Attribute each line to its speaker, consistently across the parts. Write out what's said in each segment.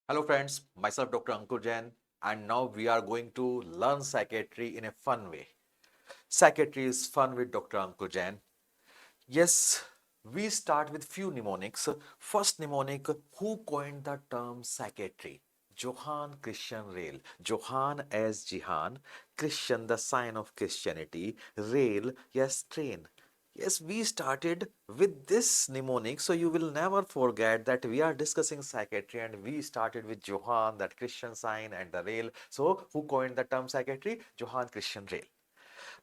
Speaker 1: Hello friends, myself Dr. Ankur Jain, and now we are going to learn psychiatry in a fun way. Psychiatry is fun with Dr. Ankur Jain. Yes, we start with few mnemonics. First mnemonic, who coined the term psychiatry? Johann Christian Rail. Johann as Jihan, Christian the sign of Christianity, Rail, yes, train. Yes, we started with this mnemonic, so you will never forget that we are discussing psychiatry and we started with Johann, that Christian sign, and the rail. So, who coined the term psychiatry? Johann Christian Rail.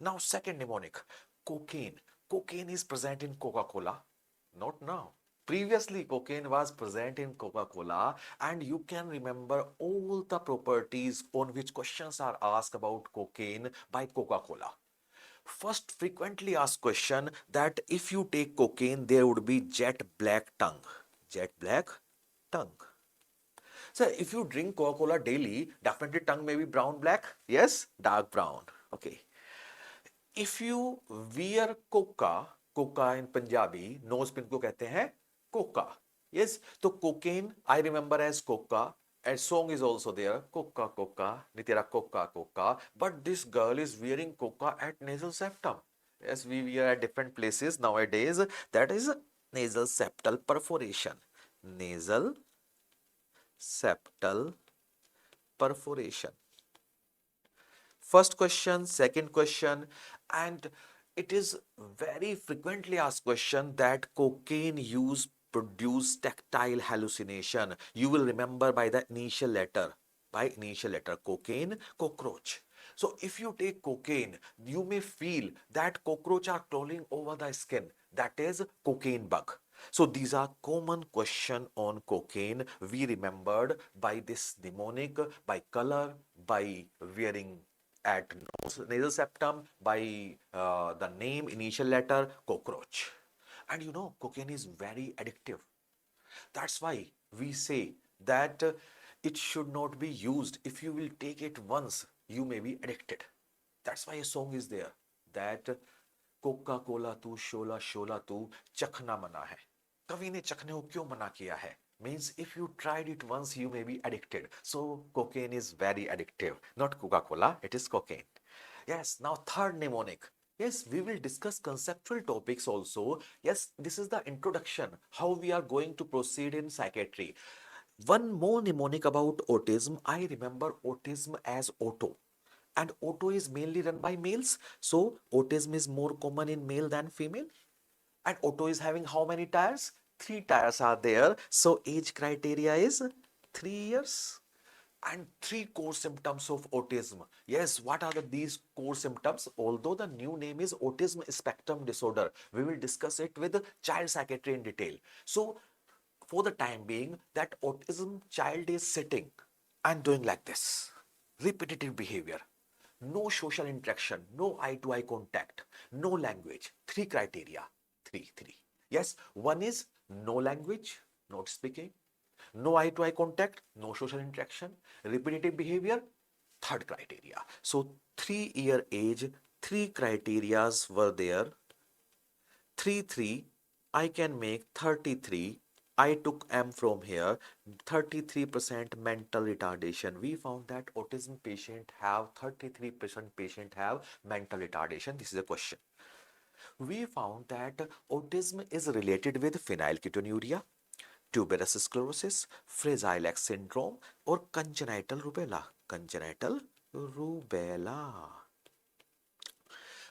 Speaker 1: Now, second mnemonic, cocaine. Cocaine is present in Coca-Cola, not now. Previously, cocaine was present in Coca-Cola, and you can remember all the properties on which questions are asked about cocaine by Coca-Cola. First frequently asked question that if you take cocaine, there would be jet black tongue. Jet black tongue. So if you drink Coca-Cola daily, definitely tongue may be brown black. Yes, dark brown. Okay. If you wear coca, coca in Punjabi, nose pin को कहते हैं coca. Yes, तो cocaine I remember as coca. And song is also there, coca coca, ni tera coca coca. But this girl is wearing coca at nasal septum. Yes, we wear at different places nowadays. That is nasal septal perforation. Nasal septal perforation. First question, second question, and it is very frequently asked question that cocaine use produce tactile hallucination. You will remember by initial letter, cocaine, cockroach. So if you take cocaine, you may feel that cockroach are crawling over the skin. That is cocaine bug. So these are common question on cocaine. We remembered by this mnemonic, by color, by wearing at nasal septum, by the name initial letter cockroach. And you know, cocaine is very addictive. That's why we say that it should not be used. If you will take it once, you may be addicted. That's why a song is there that Coca Cola तू शोला शोला तू चखना मना है. कवि ने चखने को क्यों मना किया है? Means if you tried it once, you may be addicted. So cocaine is very addictive. Not Coca-Cola, it is cocaine. Yes, now third mnemonic. Yes, we will discuss conceptual topics also. Yes, this is the introduction, how we are going to proceed in psychiatry. One more mnemonic about autism. I remember autism as auto. And auto is mainly run by males. So autism is more common in male than female. And auto is having how many tires? Three tires are there. So age criteria is 3 years. And three core symptoms of autism. Yes, what are these core symptoms? Although the new name is autism spectrum disorder, we will discuss it with child psychiatry in detail. So for the time being, that autism child is sitting and doing like this. Repetitive behavior. No social interaction, no eye-to-eye contact, no language. Three criteria. Three. Yes, one is no language, not speaking, no eye-to-eye contact, no social interaction, repetitive behavior, third criteria. So 3 year age, three criterias were there. 3, I can make 33. I took M from here. 33% mental retardation. We found that autism patient have 33% patient have mental retardation. This is a question. We found that autism is related with phenylketonuria, tuberous sclerosis, fragile X syndrome, or congenital rubella. Congenital rubella.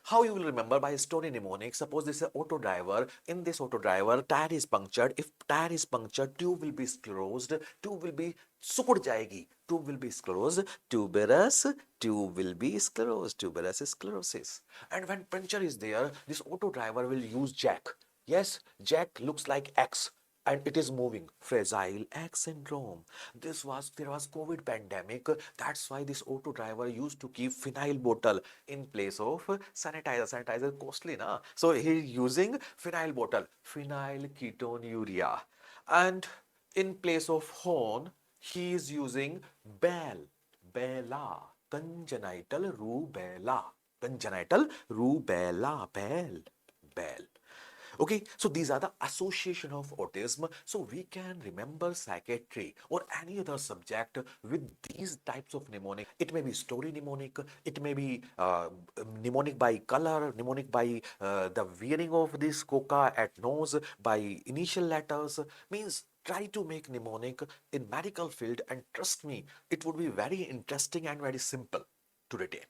Speaker 1: How you will remember by story mnemonic? Suppose this is an auto driver. In this auto driver, tire is punctured. If tire is punctured, tube will be sclerosed. Tube will be सिकुड़ जाएगी. Tube will be sclerosed. Tuberous, tube will be sclerosed. Tuberous sclerosis. And when puncture is there, this auto driver will use jack. Yes, jack looks like X and it is moving. Fragile X syndrome. There was COVID pandemic. That's why this auto driver used to keep phenyl bottle in place of sanitizer. Sanitizer costly, na? So he's using phenyl bottle, phenyl ketonuria, and in place of horn, he is using bella, congenital rubella, bell. Okay, so these are the association of autism. So we can remember psychiatry or any other subject with these types of mnemonic. It may be story mnemonic, it may be mnemonic by color, mnemonic by the wearing of this coca at nose, by initial letters. Means try to make mnemonic in medical field, and trust me, it would be very interesting and very simple to retain.